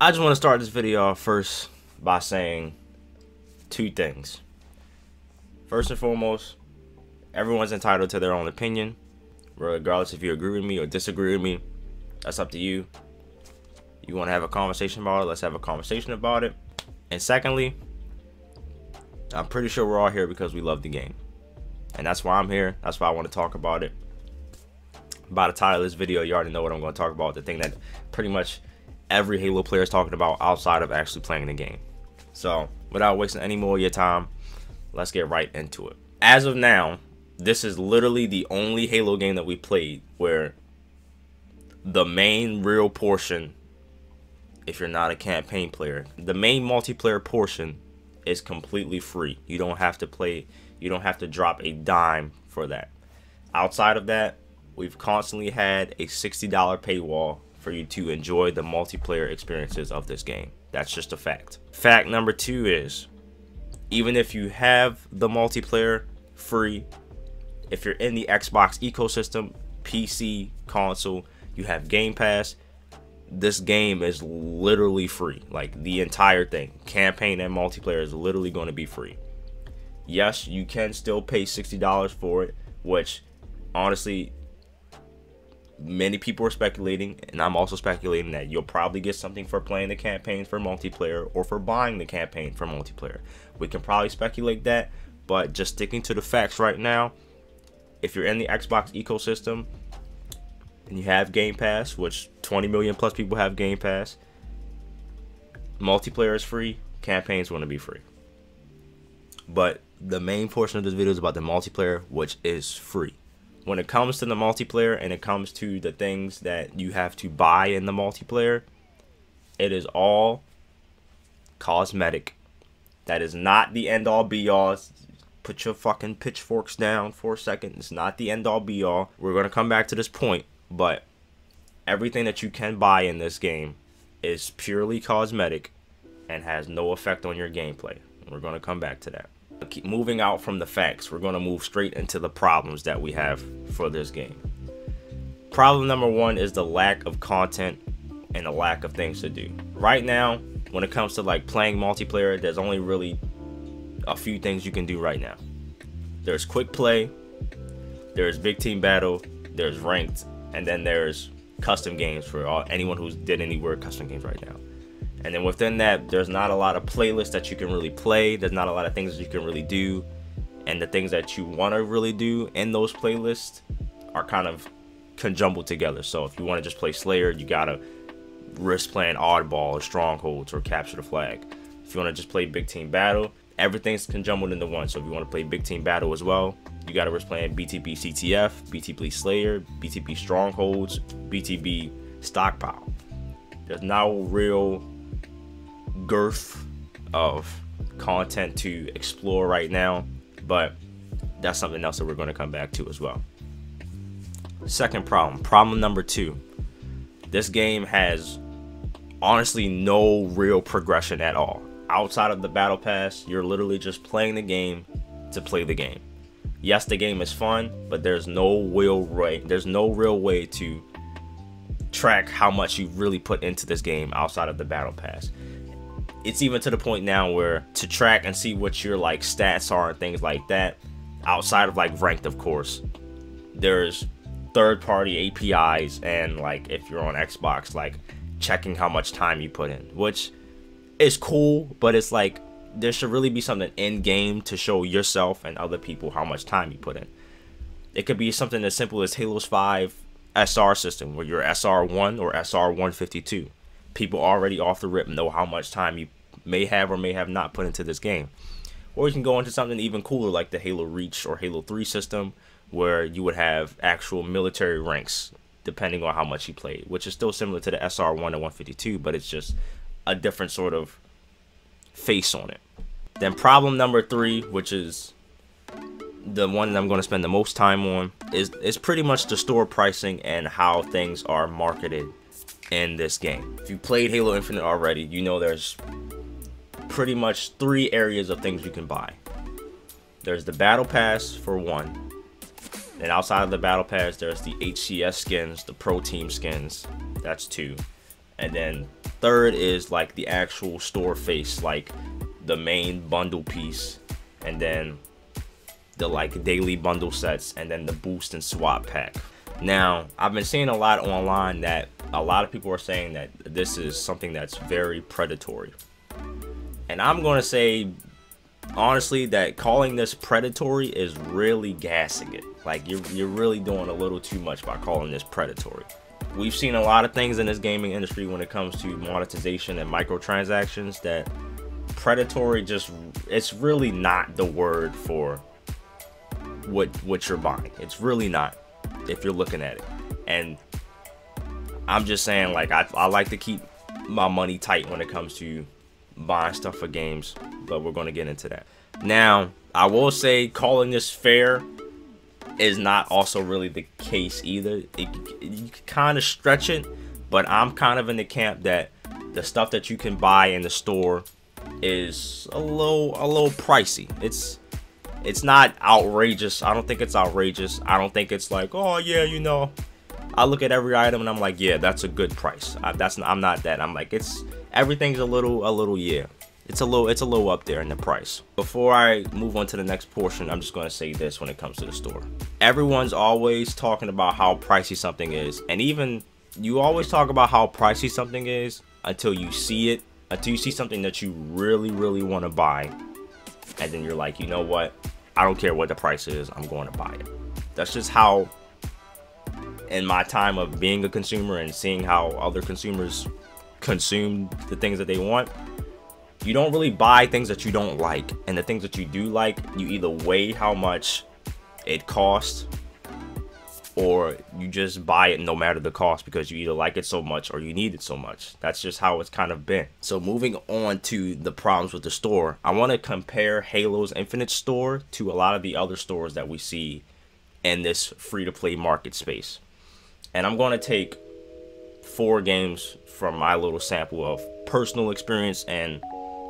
I just want to start this video off first by saying two things. First and foremost, everyone's entitled to their own opinion, regardless if you agree with me or disagree with me. That's up to you. You want to have a conversation about it, let's have a conversation about it. And secondly, I'm pretty sure we're all here because we love the game. And that's why I'm here. That's why I want to talk about it. By the title of this video, you already know what I'm going to talk about. The thing that pretty much every Halo player is talking about outside of actually playing the game. So, without wasting any more of your time, let's get right into it. As of now, this is literally the only Halo game that we played where the main real portion, if you're not a campaign player, the main multiplayer portion is completely free. You don't have to play, you don't have to drop a dime for that. Outside of that, we've constantly had a $60 paywall for you to enjoy the multiplayer experiences of this game. That's just a fact. Fact number two is, even if you have the multiplayer free, if you're in the Xbox ecosystem, PC, console, you have Game Pass, this game is literally free. Like, the entire thing, campaign and multiplayer, is literally going to be free. Yes, you can still pay $60 for it, which honestly, many people are speculating, and I'm also speculating, that you'll probably get something for playing the campaign for multiplayer or for buying the campaign for multiplayer. We can probably speculate that, but just sticking to the facts right now, if you're in the Xbox ecosystem and you have Game Pass, which 20 million plus people have Game Pass, multiplayer is free, campaigns want to be free. But the main portion of this video is about the multiplayer, which is free. When it comes to the multiplayer and it comes to the things that you have to buy in the multiplayer, it is all cosmetic. That is not the end all be all. Put your fucking pitchforks down for a second. It's not the end all be all. We're going to come back to this point, but everything that you can buy in this game is purely cosmetic and has no effect on your gameplay. We're going to come back to that. Keep moving out from the facts. We're going to move straight into the problems that we have for this game. Problem number one is the lack of content and the lack of things to do. Right now, when it comes to like playing multiplayer, there's only really a few things you can do right now. There's quick play, there's big team battle, there's ranked, and then there's custom games for anyone who's did any weird custom games right now. And then within that, there's not a lot of playlists that you can really play. There's not a lot of things that you can really do. And the things that you want to really do in those playlists are kind of conjumbled together. So if you want to just play Slayer, you got to risk playing Oddball or Strongholds or Capture the Flag. If you want to just play Big Team Battle, everything's conjumbled into one. So if you want to play Big Team Battle as well, you got to risk playing BTB CTF, BTB Slayer, BTB Strongholds, BTB Stockpile. There's no real girth of content to explore right now, but that's something else that we're going to come back to as well. Second problem number two, this game has honestly no real progression at all. Outside of the battle pass, you're literally just playing the game to play the game. Yes, the game is fun, but there's no real way to track how much you really put into this game outside of the battle pass. It's even to the point now where to track and see what your like stats are and things like that, outside of like ranked, of course, there's third-party APIs, and like if you're on Xbox, like checking how much time you put in, which is cool, but it's like there should really be something in game to show yourself and other people how much time you put in. It could be something as simple as Halo's 5 SR system, where you're SR1 or SR152. People already off the rip know how much time you may have or may have not put into this game. Or you can go into something even cooler like the Halo Reach or Halo 3 system, where you would have actual military ranks depending on how much you played, which is still similar to the SR1 and 152, but it's just a different sort of face on it. Then problem number three, which is the one that I'm going to spend the most time on, is pretty much the store pricing and how things are marketed in this game. If you played Halo Infinite already, you know there's pretty much three areas of things you can buy. There's the battle pass for one, and outside of the battle pass there's the HCS skins, the pro team skins, that's two, and then third is like the actual store face, like the main bundle piece, and then the like daily bundle sets, and then the boost and swap pack. Now, I've been seeing a lot online that a lot of people are saying that this is something that's very predatory. And I'm going to say, honestly, that calling this predatory is really gassing it. Like, you're really doing a little too much by calling this predatory. We've seen a lot of things in this gaming industry when it comes to monetization and microtransactions that predatory it's really not the word for what you're buying. It's really not, if you're looking at it. And I'm just saying, like, I like to keep my money tight when it comes to buying stuff for games, but we're going to get into that. Now, I will say calling this fair is not also really the case either. You can kind of stretch it, but I'm kind of in the camp that the stuff that you can buy in the store is a little pricey. It's not outrageous. I don't think it's outrageous. I don't think it's like, oh yeah, you know, I look at every item and I'm like, yeah, that's a good price. I'm not that. I'm like, everything's a little, yeah. It's a little up there in the price. Before I move on to the next portion, I'm just going to say this when it comes to the store. Everyone's always talking about how pricey something is. And even you always talk about how pricey something is until you see it, until you see something that you really, really want to buy. And then you're like, you know what? I don't care what the price is. I'm going to buy it. That's just how, in my time of being a consumer and seeing how other consumers consume the things that they want, you don't really buy things that you don't like. And the things that you do like, you either weigh how much it costs, or you just buy it no matter the cost because you either like it so much or you need it so much. That's just how it's kind of been. So moving on to the problems with the store, I want to compare Halo's Infinite store to a lot of the other stores that we see in this free-to-play market space. And I'm going to take 4 games from my little sample of personal experience and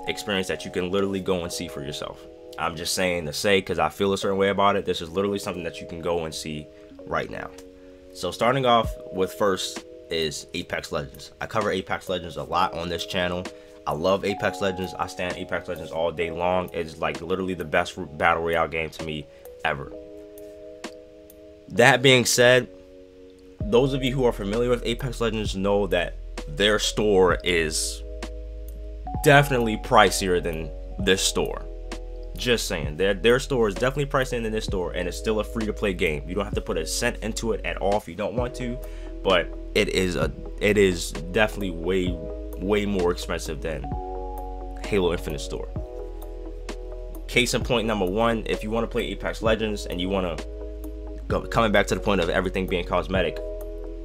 experience that you can literally go and see for yourself. I'm just saying to say because I feel a certain way about it. This is literally something that you can go and see right now. So starting off with first is Apex Legends. I cover Apex Legends a lot on this channel. I love Apex Legends. I stand Apex Legends all day long. It's like literally the best battle royale game to me ever. That being said, those of you who are familiar with Apex Legends know that their store is definitely pricier than this store. Just saying, their store is definitely pricier than this store, and it's still a free-to-play game. You don't have to put a cent into it at all if you don't want to, but it is definitely way more expensive than Halo Infinite store. Case in point number 1, if you want to play Apex Legends and you want to go, coming back to the point of everything being cosmetic,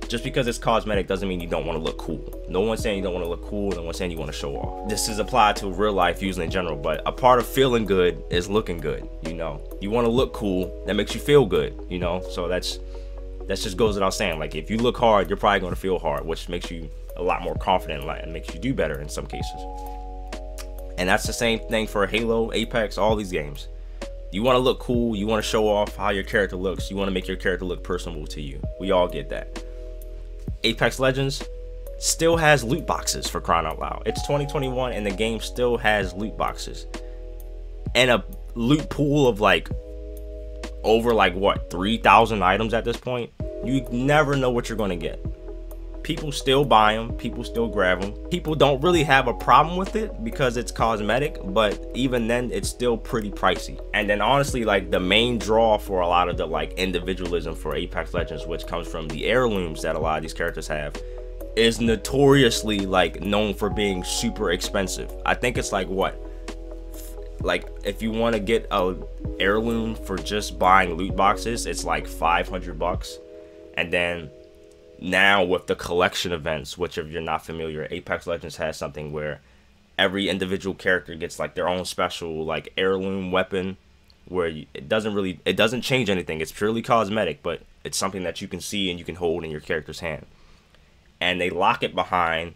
just because it's cosmetic doesn't mean you don't want to look cool. No one's saying you don't want to look cool. No one's saying you want to show off. This is applied to real life using in general, but a part of feeling good is looking good. You know, you want to look cool. That makes you feel good. You know, so that just goes without saying. Like, if you look hard, you're probably going to feel hard, which makes you a lot more confident and makes you do better in some cases. And that's the same thing for Halo, Apex, all these games. You want to look cool. You want to show off how your character looks. You want to make your character look personable to you. We all get that. Apex Legends still has loot boxes, for crying out loud. It's 2021 and the game still has loot boxes. And a loot pool of like over like what, 3,000 items at this point. You never know what you're going to get. People still buy them, people still grab them. People don't really have a problem with it because it's cosmetic, but even then it's still pretty pricey. And then honestly, like, the main draw for a lot of the like individualism for Apex Legends, which comes from the heirlooms that a lot of these characters have, is notoriously like known for being super expensive. I think it's like what, like if you want to get a heirloom for just buying loot boxes, it's like 500 bucks. And then now with the collection events, which if you're not familiar, Apex Legends has something where every individual character gets like their own special like heirloom weapon, where it doesn't change anything. It's purely cosmetic, but it's something that you can see and you can hold in your character's hand. And they lock it behind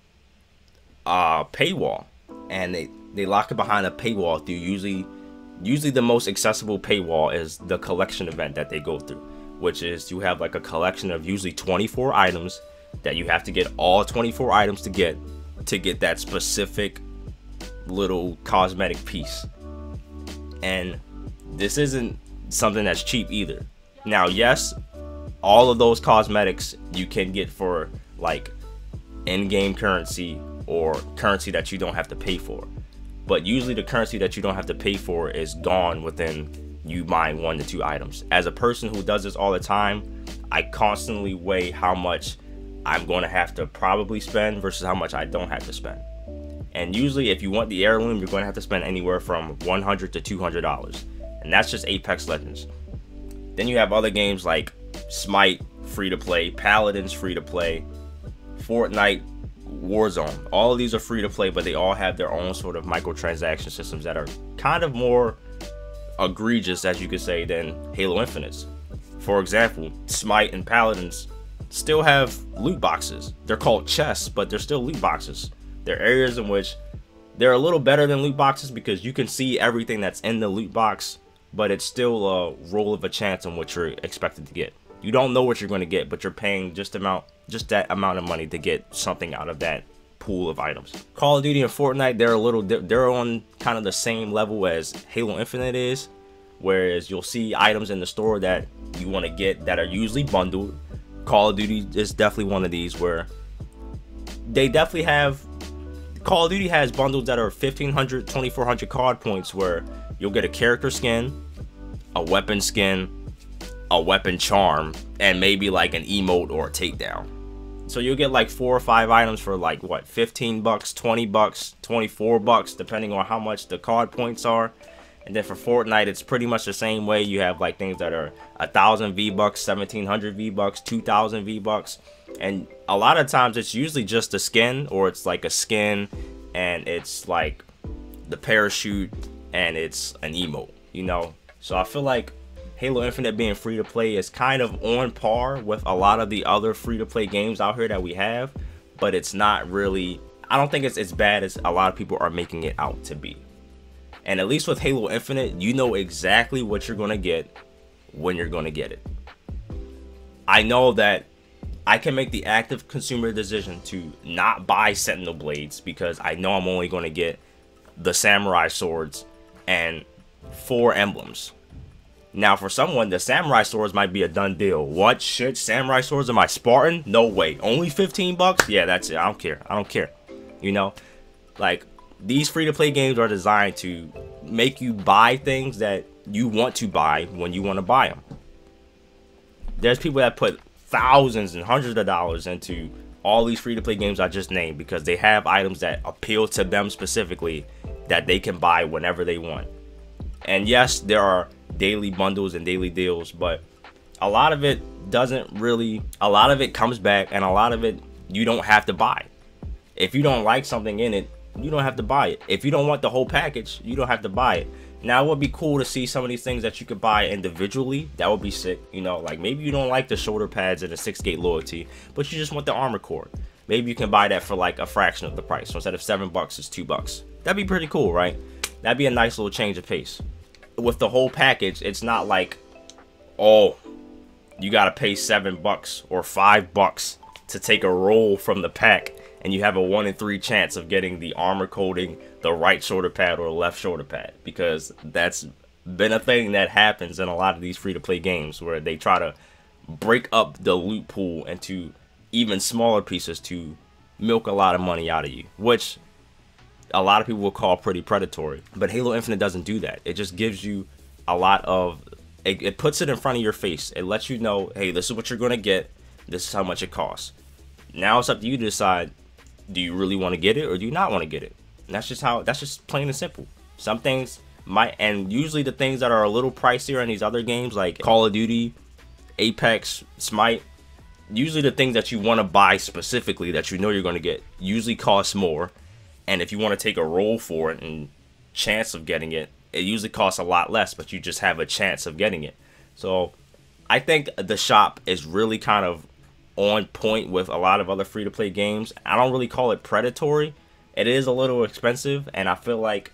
a paywall, and they lock it behind a paywall through usually the most accessible paywall is the collection event that they go through, which is you have like a collection of usually 24 items that you have to get all 24 items to get to get that specific little cosmetic piece. And this isn't something that's cheap either. Now, yes, all of those cosmetics you can get for like in-game currency or currency that you don't have to pay for. But usually the currency that you don't have to pay for is gone within you buying 1 to 2 items. As a person who does this all the time, I constantly weigh how much I'm going to have to probably spend versus how much I don't have to spend. And usually if you want the heirloom, you're going to have to spend anywhere from $100 to $200. And that's just Apex Legends. Then you have other games like Smite, free to play, Paladins, free to play, Fortnite, Warzone. All of these are free to play, but they all have their own sort of microtransaction systems that are kind of more egregious, as you could say, than Halo Infinite's. For example, Smite and Paladins still have loot boxes. They're called chests, but they're still loot boxes. They're areas in which they're a little better than loot boxes because you can see everything that's in the loot box, but it's still a roll of a chance on what you're expected to get. You don't know what you're going to get, but you're paying just that amount of money to get something out of that pool of items. Call of Duty and Fortnite, they're on kind of the same level as Halo Infinite is, whereas you'll see items in the store that you want to get that are usually bundled. Call of Duty is definitely one of these where they definitely have. Call of Duty has bundles that are 1,500, 2,400 card points where you'll get a character skin, a weapon skin, a weapon charm, and maybe like an emote or a takedown. So you'll get like 4 or 5 items for like what, $15, $20, $24, depending on how much the card points are. And then for Fortnite, it's pretty much the same way. You have like things that are 1,000 V-Bucks, 1,700 V-Bucks, 2,000 V-Bucks. And a lot of times it's usually just a skin, or it's like a skin and it's like the parachute and it's an emote, you know? So I feel like Halo Infinite being free to play is kind of on par with a lot of the other free to play games out here that we have, but it's not really, I don't think it's as bad as a lot of people are making it out to be. And at least with Halo Infinite, you know exactly what you're going to get when you're going to get it. I know that I can make the active consumer decision to not buy Sentinel Blades because I know I'm only going to get the Samurai Swords and 4 emblems. Now, for someone, the Samurai Swords might be a done deal. What? Shit, Samurai Swords are my Spartan? No way. Only $15? Yeah, that's it. I don't care. I don't care. You know? Like, these free-to-play games are designed to make you buy things that you want to buy when you want to buy them. There's people that put thousands and hundreds of dollars into all these free-to-play games I just named because they have items that appeal to them specifically that they can buy whenever they want. And yes, there are daily bundles and daily deals, but a lot of it doesn't really, a lot of it comes back and a lot of it you don't have to buy. If you don't like something in it, you don't have to buy it. If you don't want the whole package, you don't have to buy it. Now, it would be cool to see some of these things that you could buy individually. That would be sick. You know, like maybe you don't like the shoulder pads and the 6-gate loyalty, but you just want the armor core. Maybe you can buy that for like a fraction of the price. So instead of $7, it's $2. That'd be pretty cool, right? That'd be a nice little change of pace. With the whole package, it's not like, oh, you gotta pay $7 or $5 to take a roll from the pack, and you have a 1 in 3 chance of getting the armor coating, the right shoulder pad, or the left shoulder pad, because that's been a thing that happens in a lot of these free-to-play games where they try to break up the loot pool into even smaller pieces to milk a lot of money out of you, which a lot of people will call pretty predatory. But Halo Infinite doesn't do that. It just gives you a lot of, it puts it in front of your face. It lets you know, hey, this is what you're going to get. This is how much it costs. Now it's up to you to decide, do you really want to get it or do you not want to get it? And that's just plain and simple. Some things might, and usually the things that are a little pricier in these other games like Call of Duty, Apex, Smite, usually the things that you want to buy specifically that you know you're going to get usually cost more. And if you want to take a roll for it and chance of getting it, it usually costs a lot less, but you just have a chance of getting it. So I think the shop is really kind of on point with a lot of other free-to-play games. I don't really call it predatory. It is a little expensive, and I feel like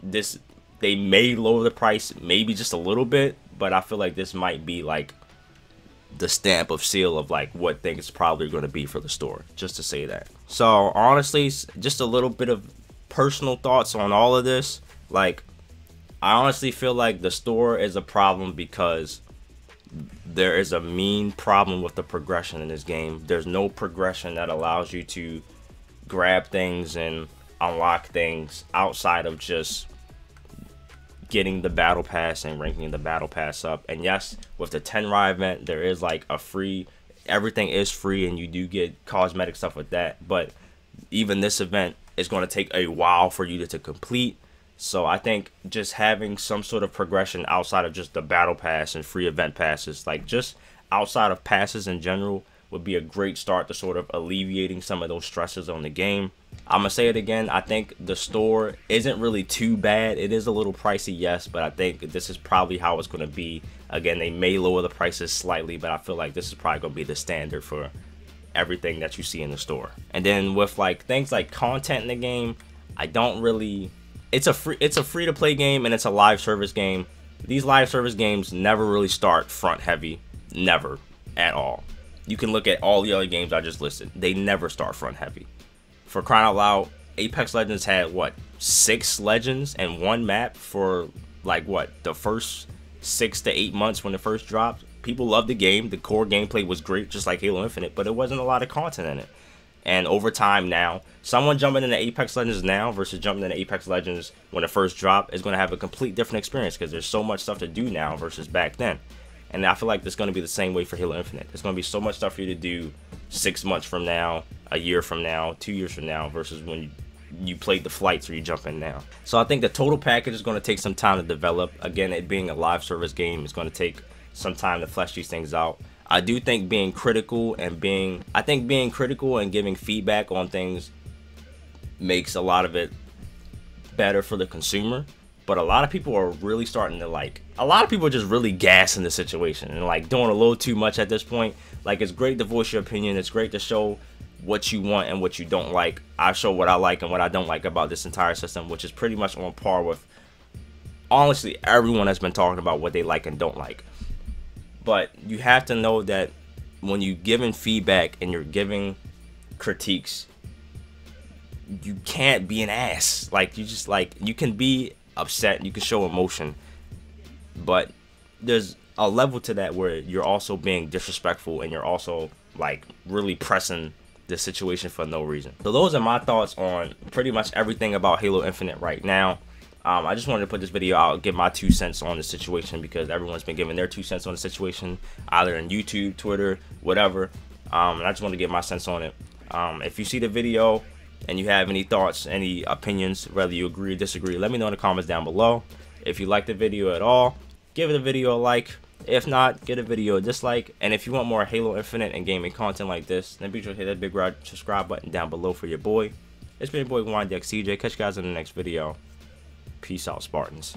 they may lower the price maybe just a little bit, but I feel like this might be like the stamp of seal of like what things probably going to be for the store, just to say that. So honestly, just a little bit of personal thoughts on all of this. Like, I honestly feel like the store is a problem because there is a mean problem with the progression in this game. There's no progression that allows you to grab things and unlock things outside of just getting the battle pass and ranking the battle pass up. And yes, with the 10 ride event, there is like a free, everything is free, and you do get cosmetic stuff with that. But even this event is going to take a while for you to complete. So I think just having some sort of progression outside of just the battle pass and free event passes, like just outside of passes in general, would be a great start to sort of alleviating some of those stresses on the game. I'm gonna say it again, I think the store isn't really too bad. It is a little pricey, yes, but I think this is probably how it's gonna be. Again, they may lower the prices slightly, but I feel like this is probably gonna be the standard for everything that you see in the store. And then with like things like content in the game, I don't really, it's a free to play game, and it's a live service game. These live service games never really start front heavy, never at all. You can look at all the other games I just listed. They never start front heavy. For crying out loud, Apex Legends had what, 6 legends and 1 map for like what, the first 6 to 8 months when it first dropped. People loved the game. The core gameplay was great, just like Halo Infinite, but it wasn't a lot of content in it. And over time now, someone jumping into Apex Legends now versus jumping into Apex Legends when it first dropped is going to have a complete different experience, because there's so much stuff to do now versus back then. And I feel like it's going to be the same way for Halo Infinite. There's going to be so much stuff for you to do 6 months from now, a year from now, 2 years from now, versus when you played the flights or you jump in now. So I think the total package is going to take some time to develop. Again, it being a live service game is going to take some time to flesh these things out. I do think being critical and being critical and giving feedback on things makes a lot of it better for the consumer. But a lot of people are really starting to a lot of people are just really gassing the situation and like doing a little too much at this point. Like, it's great to voice your opinion. It's great to show what you want and what you don't like. I show what I like and what I don't like about this entire system, which is pretty much on par with, honestly, everyone has been talking about what they like and don't like. But you have to know that when you're giving feedback and you're giving critiques, you can't be an ass. Like, you can be upset, you can show emotion, but there's a level to that where you're also being disrespectful and you're also like really pressing the situation for no reason. So those are my thoughts on pretty much everything about Halo Infinite right now. I just wanted to put this video out, give my 2 cents on the situation, because everyone's been giving their 2 cents on the situation, either in YouTube, Twitter, whatever. And I just want to get my sense on it. If you see the video and you have any thoughts, any opinions, whether you agree or disagree, let me know in the comments down below. If you like the video at all, give the video a like. If not, give the video a dislike. And if you want more Halo Infinite and gaming content like this, then be sure to hit that big red subscribe button down below for your boy. It's been your boy WandaXCJ. Catch you guys in the next video. Peace out, Spartans.